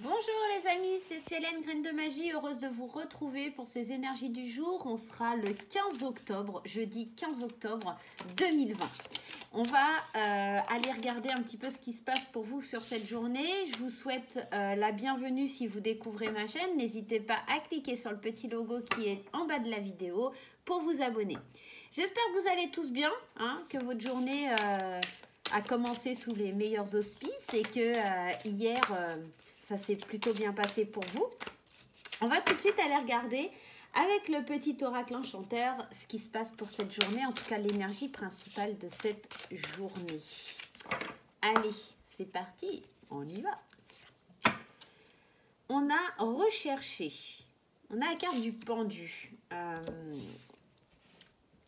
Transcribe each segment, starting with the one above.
Bonjour les amis, c'est Suélène Graine de Magie, heureuse de vous retrouver pour ces énergies du jour. On sera le 15 octobre, jeudi 15 octobre 2020. On va aller regarder un petit peu ce qui se passe pour vous sur cette journée. Je vous souhaite la bienvenue si vous découvrez ma chaîne. N'hésitez pas à cliquer sur le petit logo qui est en bas de la vidéo pour vous abonner. J'espère que vous allez tous bien, hein, que votre journée a commencé sous les meilleurs auspices et que hier... ça s'est plutôt bien passé pour vous. On va tout de suite aller regarder avec le petit oracle enchanteur ce qui se passe pour cette journée, en tout cas l'énergie principale de cette journée. Allez, c'est parti, on y va. On a recherché, on a la carte du pendu.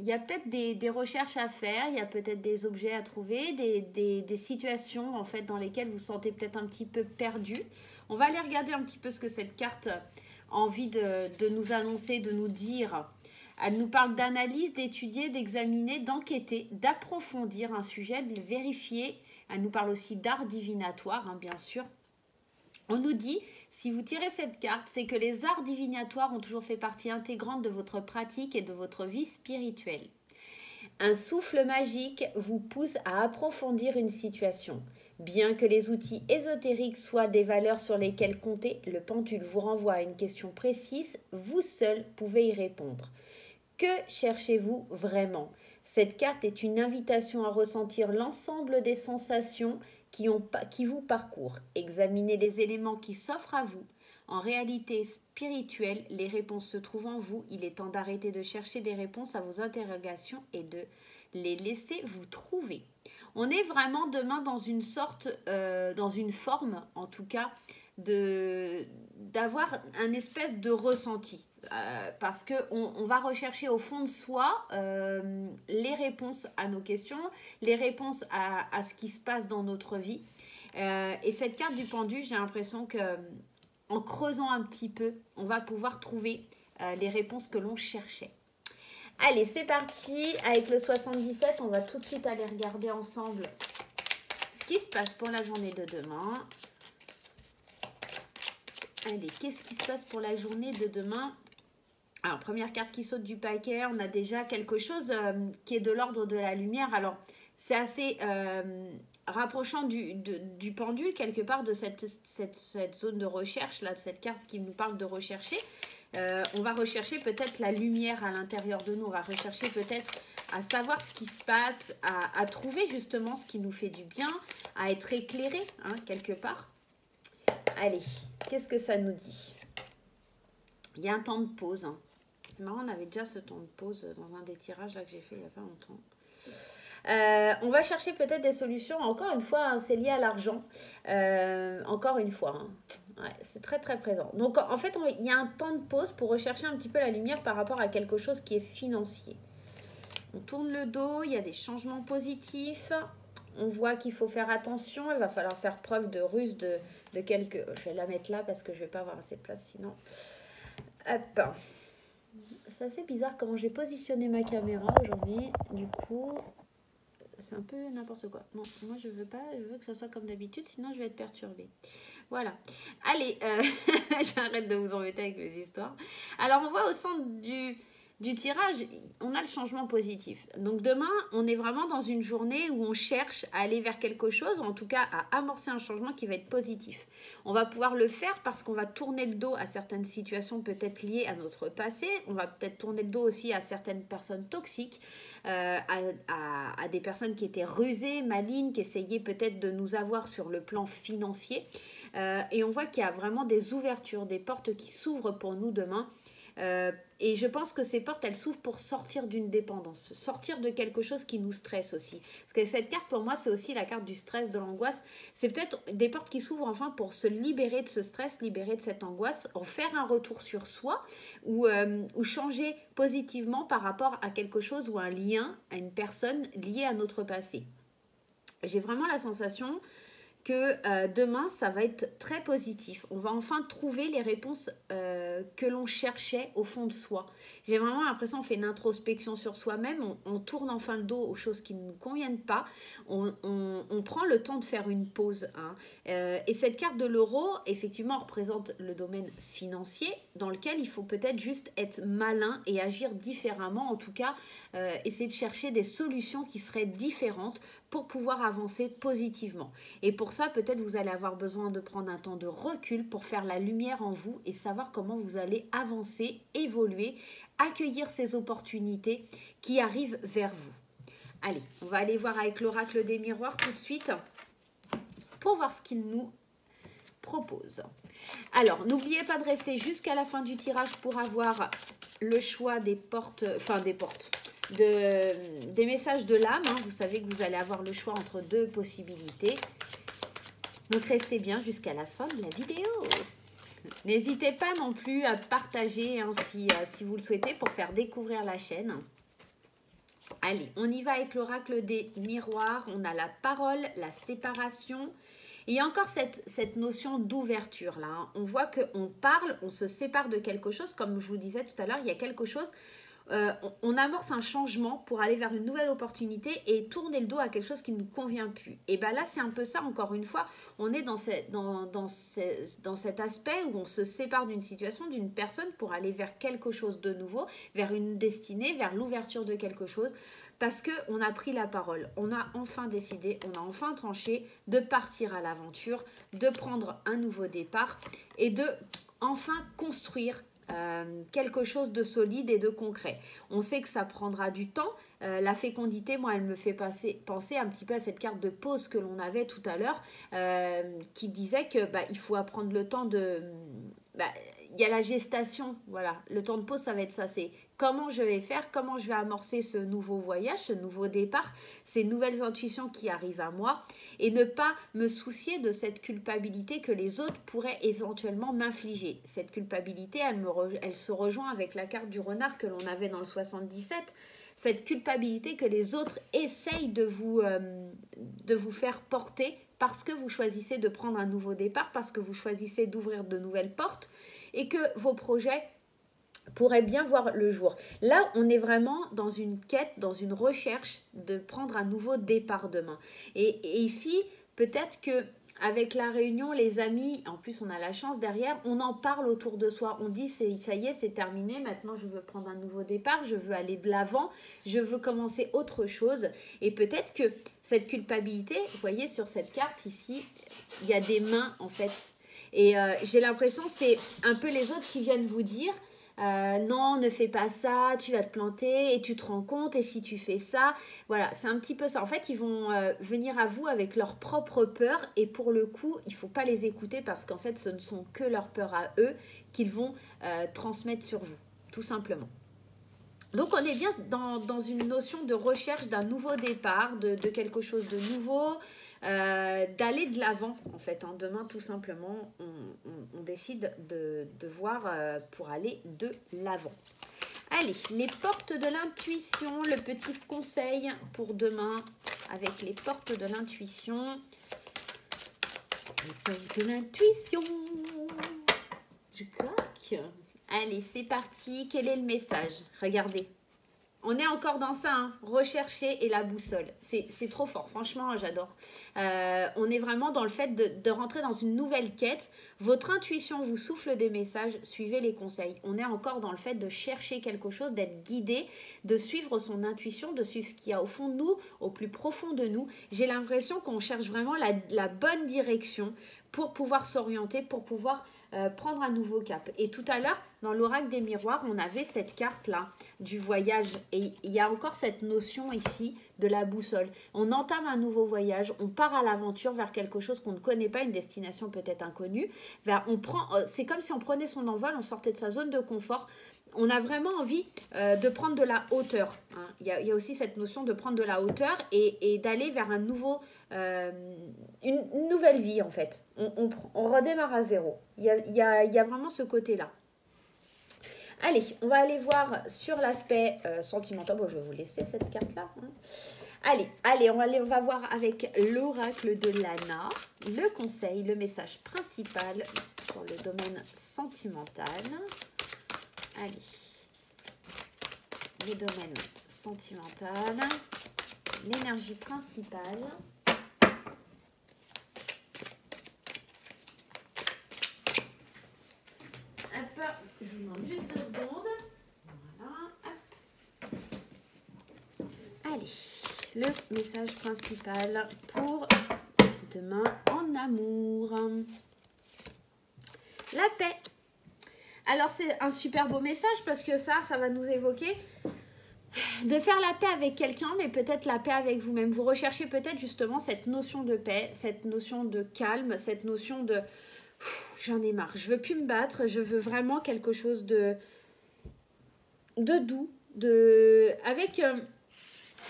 Il y a peut-être des recherches à faire, il y a peut-être des objets à trouver, des situations en fait dans lesquelles vous vous sentez peut-être un petit peu perdu. On va aller regarder un petit peu ce que cette carte a envie de nous annoncer, de nous dire. Elle nous parle d'analyse, d'étudier, d'examiner, d'enquêter, d'approfondir un sujet, de le vérifier. Elle nous parle aussi d'art divinatoire, hein, bien sûr. On nous dit, si vous tirez cette carte, c'est que les arts divinatoires ont toujours fait partie intégrante de votre pratique et de votre vie spirituelle. Un souffle magique vous pousse à approfondir une situation. Bien que les outils ésotériques soient des valeurs sur lesquelles compter, le pendule vous renvoie à une question précise, vous seul pouvez y répondre. Que cherchez-vous vraiment ? Cette carte est une invitation à ressentir l'ensemble des sensations qui vous parcourent. Examinez les éléments qui s'offrent à vous. En réalité spirituelle, les réponses se trouvent en vous. Il est temps d'arrêter de chercher des réponses à vos interrogations et de les laisser vous trouver. On est vraiment demain dans une sorte, dans une forme en tout cas, d'avoir un espèce de ressenti. Parce qu'on va rechercher au fond de soi les réponses à nos questions, les réponses à ce qui se passe dans notre vie. Et cette carte du pendu, j'ai l'impression que en creusant un petit peu, on va pouvoir trouver les réponses que l'on cherchait. Allez, c'est parti. Avec le 77, on va tout de suite aller regarder ensemble ce qui se passe pour la journée de demain. Allez, qu'est-ce qui se passe pour la journée de demain ? Alors, première carte qui saute du paquet, on a déjà quelque chose qui est de l'ordre de la lumière. Alors, c'est assez rapprochant du pendule, quelque part, de cette zone de recherche, là, de cette carte qui nous parle de rechercher. On va rechercher peut-être la lumière à l'intérieur de nous. On va rechercher peut-être à savoir ce qui se passe, à trouver justement ce qui nous fait du bien, à être éclairé, hein, quelque part. Allez, qu'est-ce que ça nous dit ? Il y a un temps de pause. Hein. C'est marrant, on avait déjà ce temps de pause dans un des tirages là, que j'ai fait il n'y a pas longtemps. On va chercher peut-être des solutions. Encore une fois, hein, c'est lié à l'argent. Encore une fois, hein. Ouais, c'est très très présent. Donc en fait, il y a un temps de pause pour rechercher un petit peu la lumière par rapport à quelque chose qui est financier. On tourne le dos, il y a des changements positifs. On voit qu'il faut faire attention. Il va falloir faire preuve de ruse de quelques... Je vais la mettre là parce que je ne vais pas avoir assez de place sinon. Hop. C'est assez bizarre comment j'ai positionné ma caméra aujourd'hui. Du coup, c'est un peu n'importe quoi. Non, moi je veux pas, je veux que ça soit comme d'habitude, sinon je vais être perturbée. Voilà. Allez, j'arrête de vous embêter avec mes histoires. Alors on voit au centre du tirage, on a le changement positif. Donc demain, on est vraiment dans une journée où on cherche à aller vers quelque chose, ou en tout cas à amorcer un changement qui va être positif. On va pouvoir le faire parce qu'on va tourner le dos à certaines situations peut-être liées à notre passé. On va peut-être tourner le dos aussi à certaines personnes toxiques, à des personnes qui étaient rusées, malignes, qui essayaient peut-être de nous avoir sur le plan financier. Et on voit qu'il y a vraiment des ouvertures, des portes qui s'ouvrent pour nous demain. Et je pense que ces portes, elles s'ouvrent pour sortir d'une dépendance, sortir de quelque chose qui nous stresse aussi. Parce que cette carte, pour moi, c'est aussi la carte du stress, de l'angoisse. C'est peut-être des portes qui s'ouvrent enfin pour se libérer de ce stress, libérer de cette angoisse, en faire un retour sur soi ou changer positivement par rapport à quelque chose ou un lien, à une personne liée à notre passé. J'ai vraiment la sensation que demain, ça va être très positif. On va enfin trouver les réponses que l'on cherchait au fond de soi. J'ai vraiment l'impression qu'on fait une introspection sur soi-même, on tourne enfin le dos aux choses qui ne nous conviennent pas, on prend le temps de faire une pause. Hein. Et cette carte de l'euro, effectivement, représente le domaine financier dans lequel il faut peut-être juste être malin et agir différemment, en tout cas, essayer de chercher des solutions qui seraient différentes pour pouvoir avancer positivement. Et pour ça, peut-être vous allez avoir besoin de prendre un temps de recul pour faire la lumière en vous et savoir comment vous allez avancer, évoluer, accueillir ces opportunités qui arrivent vers vous. Allez, on va aller voir avec l'oracle des miroirs tout de suite pour voir ce qu'il nous propose. Alors, n'oubliez pas de rester jusqu'à la fin du tirage pour avoir le choix des des messages de l'âme. Hein. Vous savez que vous allez avoir le choix entre deux possibilités. Donc, restez bien jusqu'à la fin de la vidéo. N'hésitez pas non plus à partager hein, si vous le souhaitez pour faire découvrir la chaîne. Allez, on y va avec l'oracle des miroirs. On a la parole, la séparation. Et il y a encore cette notion d'ouverture là. Hein. On voit qu'on parle, on se sépare de quelque chose. Comme je vous disais tout à l'heure, il y a quelque chose. On amorce un changement pour aller vers une nouvelle opportunité et tourner le dos à quelque chose qui ne nous convient plus. Et bien là, c'est un peu ça, encore une fois. On est dans cet aspect où on se sépare d'une situation, d'une personne pour aller vers quelque chose de nouveau, vers une destinée, vers l'ouverture de quelque chose. Parce qu'on a pris la parole, on a enfin décidé, on a enfin tranché de partir à l'aventure, de prendre un nouveau départ et de enfin construire quelque chose de solide et de concret. On sait que ça prendra du temps. La fécondité, moi, elle me fait penser un petit peu à cette carte de pause que l'on avait tout à l'heure, qui disait que il faut apprendre le temps de... il y a la gestation, voilà. Le temps de pause, ça va être ça. C'est comment je vais faire, comment je vais amorcer ce nouveau voyage, ce nouveau départ, ces nouvelles intuitions qui arrivent à moi et ne pas me soucier de cette culpabilité que les autres pourraient éventuellement m'infliger. Cette culpabilité, elle se rejoint avec la carte du renard que l'on avait dans le 77. Cette culpabilité que les autres essayent de vous faire porter parce que vous choisissez de prendre un nouveau départ, parce que vous choisissez d'ouvrir de nouvelles portes et que vos projets pourraient bien voir le jour. Là, on est vraiment dans une quête, dans une recherche de prendre un nouveau départ demain. Et ici, peut-être que avec la réunion, les amis, en plus on a la chance derrière, on en parle autour de soi. On dit, ça y est, c'est terminé, maintenant je veux prendre un nouveau départ, je veux aller de l'avant, je veux commencer autre chose. Et peut-être que cette culpabilité, vous voyez sur cette carte ici, il y a des mains en fait. Et j'ai l'impression que c'est un peu les autres qui viennent vous dire non, ne fais pas ça, tu vas te planter et tu te rends compte et si tu fais ça, voilà, c'est un petit peu ça. En fait, ils vont venir à vous avec leurs propres peurs et pour le coup, il ne faut pas les écouter parce qu'en fait, ce ne sont que leurs peurs à eux qu'ils vont transmettre sur vous, tout simplement. Donc, on est bien dans une notion de recherche d'un nouveau départ, de quelque chose de nouveau, d'aller de l'avant en fait. Hein. Demain, tout simplement, on décide de voir pour aller de l'avant. Allez, les portes de l'intuition, le petit conseil pour demain avec les portes de l'intuition. Les portes de l'intuition. Je claque. Allez, c'est parti. Quel est le message? Regardez. On est encore dans ça, hein. Rechercher et la boussole. C'est trop fort, franchement, j'adore. On est vraiment dans le fait de rentrer dans une nouvelle quête. Votre intuition vous souffle des messages, suivez les conseils. On est encore dans le fait de chercher quelque chose, d'être guidé, de suivre son intuition, de suivre ce qu'il y a au fond de nous, au plus profond de nous. J'ai l'impression qu'on cherche vraiment la bonne direction pour pouvoir s'orienter, pour pouvoir prendre un nouveau cap. Et tout à l'heure, dans l'oracle des miroirs, on avait cette carte-là du voyage. Et il y a encore cette notion ici de la boussole. On entame un nouveau voyage, on part à l'aventure vers quelque chose qu'on ne connaît pas, une destination peut-être inconnue. C'est comme si on prenait son envol, on sortait de sa zone de confort. On a vraiment envie de prendre de la hauteur. Hein. Il y a aussi cette notion de prendre de la hauteur et d'aller vers un nouveau, une nouvelle vie en fait. On redémarre à zéro. Il y a vraiment ce côté-là. Allez, on va aller voir sur l'aspect sentimental. Bon, je vais vous laisser cette carte-là. Hein. Allez, on va voir avec l'oracle de Lana, le conseil, le message principal sur le domaine sentimental. Allez, le domaine sentimental, l'énergie principale. Hop, je vous demande juste 2 secondes. Voilà, hop. Allez, le message principal pour demain en amour. La paix. Alors, c'est un super beau message parce que ça va nous évoquer de faire la paix avec quelqu'un, mais peut-être la paix avec vous-même. Vous recherchez peut-être justement cette notion de paix, cette notion de calme, cette notion de j'en ai marre, je veux plus me battre, je veux vraiment quelque chose de doux, avec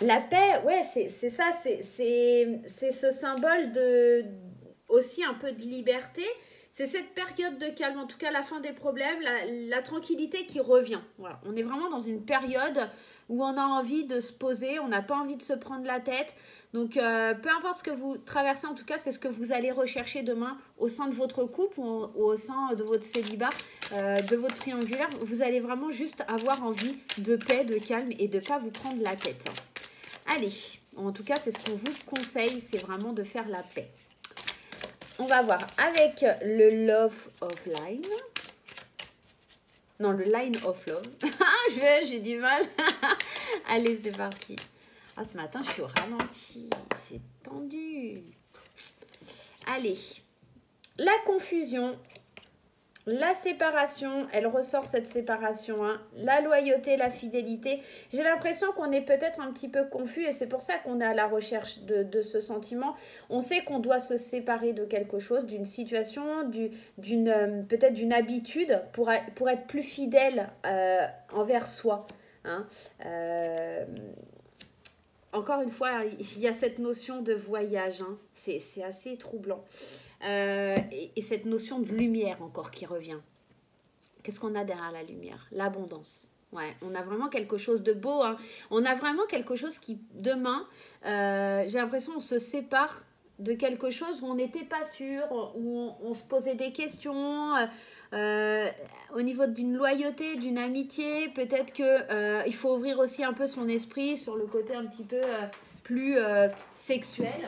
la paix. Ouais, c'est ça, c'est ce symbole de aussi un peu de liberté. C'est cette période de calme, en tout cas la fin des problèmes, la tranquillité qui revient. Voilà. On est vraiment dans une période où on a envie de se poser, on n'a pas envie de se prendre la tête. Donc, peu importe ce que vous traversez, en tout cas, c'est ce que vous allez rechercher demain au sein de votre couple ou au sein de votre célibat, de votre triangulaire. Vous allez vraiment juste avoir envie de paix, de calme et de ne pas vous prendre la tête. Allez, en tout cas, c'est ce qu'on vous conseille, c'est vraiment de faire la paix. On va voir avec le Love of Line. Non, le Line of Love. J'ai du mal. Allez, c'est parti. Ah, ce matin, je suis au ralenti. C'est tendu. Allez. La confusion. La séparation. Elle ressort cette séparation. Hein. La loyauté, la fidélité. J'ai l'impression qu'on est peut-être un petit peu confus et c'est pour ça qu'on est à la recherche de ce sentiment. On sait qu'on doit se séparer de quelque chose, d'une situation, peut-être d'une habitude pour être plus fidèle envers soi. Hein. Encore une fois, il y a cette notion de voyage. Hein. C'est assez troublant. Et cette notion de lumière encore qui revient. Qu'est-ce qu'on a derrière la lumière? L'abondance. Ouais, on a vraiment quelque chose de beau. Hein. On a vraiment quelque chose qui, demain, j'ai l'impression on se sépare de quelque chose où on n'était pas sûr, où on se posait des questions au niveau d'une loyauté, d'une amitié. Peut-être qu'il faut ouvrir aussi un peu son esprit sur le côté un petit peu plus sexuel.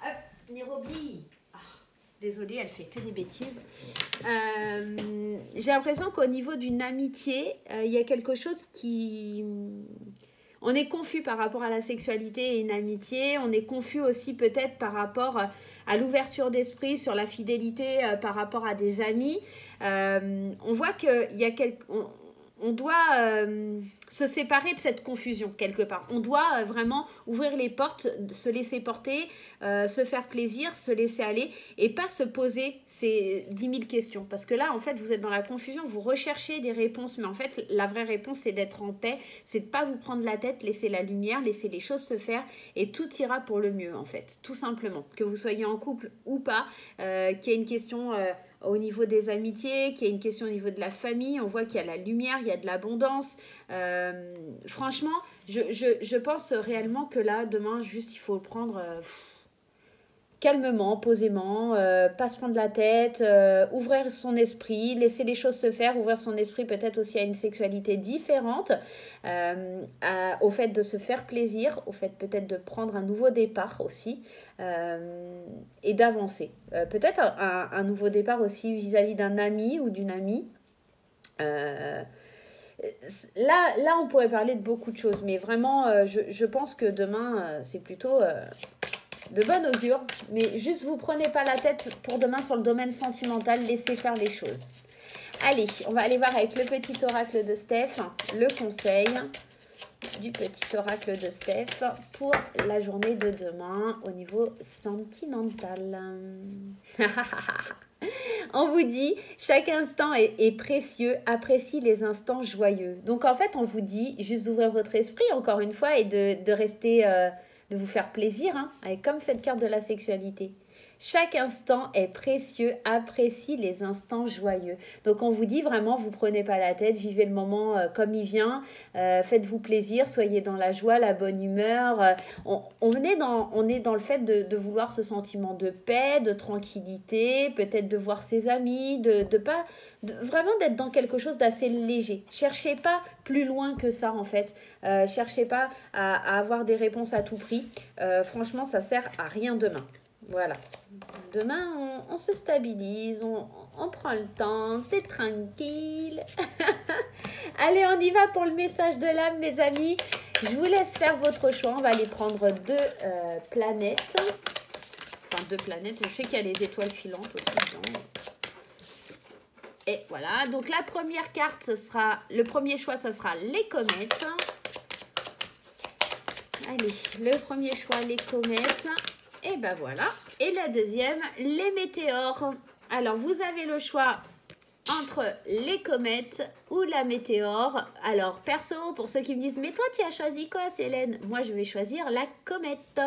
Hop, Nairobi. Désolée, elle fait que des bêtises. J'ai l'impression qu'au niveau d'une amitié, il y a quelque chose qui... On est confus par rapport à la sexualité et une amitié. On est confus aussi peut-être par rapport à l'ouverture d'esprit, sur la fidélité par rapport à des amis. On voit qu'il y a on doit se séparer de cette confusion quelque part. On doit vraiment ouvrir les portes, se laisser porter, se faire plaisir, se laisser aller et pas se poser ces 10 000 questions. Parce que là, en fait, vous êtes dans la confusion, vous recherchez des réponses, mais en fait, la vraie réponse, c'est d'être en paix, c'est de ne pas vous prendre la tête, laisser la lumière, laisser les choses se faire et tout ira pour le mieux, en fait, tout simplement. Que vous soyez en couple ou pas, qu'il y ait une question... au niveau des amitiés, qu'il y a une question au niveau de la famille, on voit qu'il y a la lumière, il y a de l'abondance. Franchement, je pense réellement que là, demain, juste, il faut le prendre calmement, posément, pas se prendre la tête, ouvrir son esprit, laisser les choses se faire, ouvrir son esprit peut-être aussi à une sexualité différente, au fait de se faire plaisir, au fait peut-être de prendre un nouveau départ aussi, et d'avancer. Peut-être un nouveau départ aussi vis-à-vis d'un ami ou d'une amie. Là, on pourrait parler de beaucoup de choses, mais vraiment, je pense que demain, c'est plutôt de bon augure. Mais juste, vous prenez pas la tête pour demain sur le domaine sentimental, laissez faire les choses. Allez, on va aller voir avec le petit oracle de Steph, le conseil du petit oracle de Steph pour la journée de demain au niveau sentimental. On vous dit, chaque instant est précieux, apprécie les instants joyeux. Donc en fait, on vous dit juste d'ouvrir votre esprit encore une fois et de rester, de vous faire plaisir, hein, avec comme cette carte de la sexualité. Chaque instant est précieux, apprécie les instants joyeux. Donc on vous dit vraiment, vous prenez pas la tête, vivez le moment comme il vient, faites-vous plaisir, soyez dans la joie, la bonne humeur. On est dans le fait de vouloir ce sentiment de paix, de tranquillité, peut-être de voir ses amis, vraiment d'être dans quelque chose d'assez léger. Cherchez pas plus loin que ça en fait. Cherchez pas à avoir des réponses à tout prix. Franchement, ça sert à rien demain. Voilà. Demain, on se stabilise, on prend le temps, c'est tranquille. Allez, on y va pour le message de l'âme, mes amis. Je vous laisse faire votre choix. On va aller prendre deux planètes. Enfin, deux planètes. Je sais qu'il y a les étoiles filantes aussi dedans. Et voilà. Donc, la première carte, ce sera... Le premier choix, ce sera les comètes. Allez, le premier choix, les comètes. Et ben voilà. Et la deuxième, les météores. Alors, vous avez le choix entre les comètes ou la météore. Alors, perso, pour ceux qui me disent, mais toi, tu as choisi quoi, Célène? Moi, je vais choisir la comète.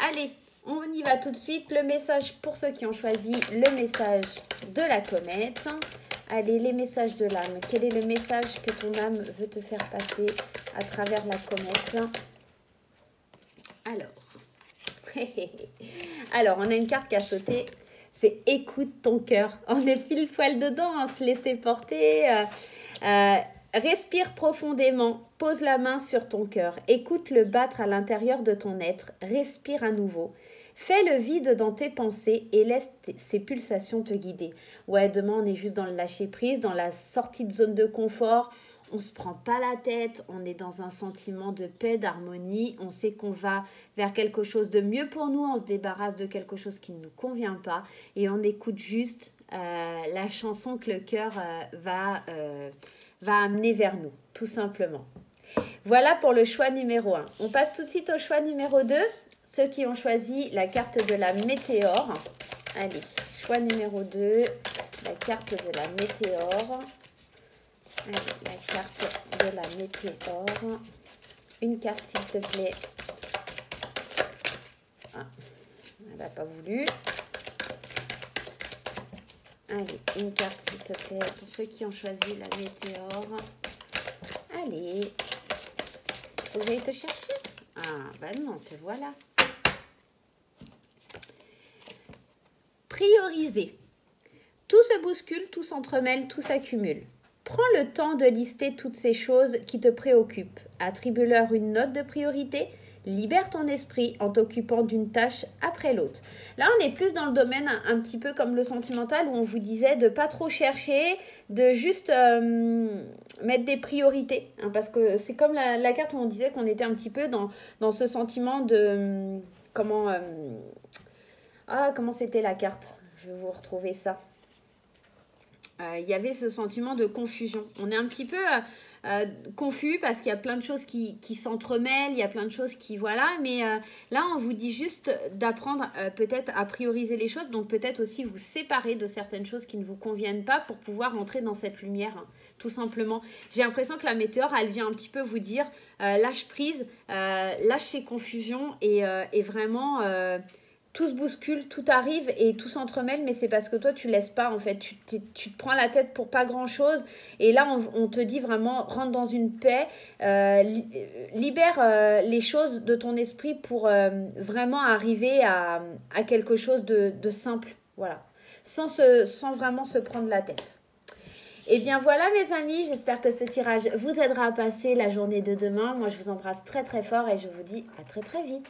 Allez, on y va tout de suite. Le message pour ceux qui ont choisi le message de la comète. Allez, les messages de l'âme. Quel est le message que ton âme veut te faire passer à travers la comète? Alors, on a une carte qui a sauté. C'est écoute ton cœur. On est pile poil dedans, hein, se laisser porter. Respire profondément. Pose la main sur ton cœur. Écoute-le battre à l'intérieur de ton être. Respire à nouveau. Fais le vide dans tes pensées et laisse ces pulsations te guider. Ouais, demain, on est juste dans le lâcher-prise, dans la sortie de zone de confort. On ne se prend pas la tête, on est dans un sentiment de paix, d'harmonie. On sait qu'on va vers quelque chose de mieux pour nous, on se débarrasse de quelque chose qui ne nous convient pas et on écoute juste la chanson que le cœur va amener vers nous, tout simplement. Voilà pour le choix numéro 1. On passe tout de suite au choix numéro 2. Ceux qui ont choisi la carte de la météore. Allez, choix numéro 2, la carte de la météore. Allez, la carte de la météore. Une carte, s'il te plaît. Ah, elle n'a pas voulu. Allez, une carte, s'il te plaît, pour ceux qui ont choisi la météore. Allez. Faut que j'aille te chercher? Ah, bah non, te voilà. Prioriser. Tout se bouscule, tout s'entremêle, tout s'accumule. Prends le temps de lister toutes ces choses qui te préoccupent. Attribue-leur une note de priorité. Libère ton esprit en t'occupant d'une tâche après l'autre. Là, on est plus dans le domaine un petit peu comme le sentimental où on vous disait de pas trop chercher, de juste mettre des priorités. Hein, parce que c'est comme la carte où on disait qu'on était un petit peu dans ce sentiment de... comment c'était la carte? Je vais vous retrouver ça. Il y avait ce sentiment de confusion. On est un petit peu confus parce qu'il y a plein de choses qui s'entremêlent, il y a plein de choses qui... Voilà, mais là, on vous dit juste d'apprendre peut-être à prioriser les choses, donc peut-être aussi vous séparer de certaines choses qui ne vous conviennent pas pour pouvoir entrer dans cette lumière, hein, tout simplement. J'ai l'impression que la météore, elle vient un petit peu vous dire lâche prise, lâche ces confusions et vraiment... tout se bouscule, tout arrive et tout s'entremêle, mais c'est parce que toi, tu laisses pas, en fait. Tu te prends la tête pour pas grand-chose. Et là, on te dit vraiment, rentre dans une paix, libère les choses de ton esprit pour vraiment arriver à quelque chose de simple. Voilà. Sans vraiment se prendre la tête. Et bien voilà mes amis, j'espère que ce tirage vous aidera à passer la journée de demain. Moi, je vous embrasse très très fort et je vous dis à très très vite.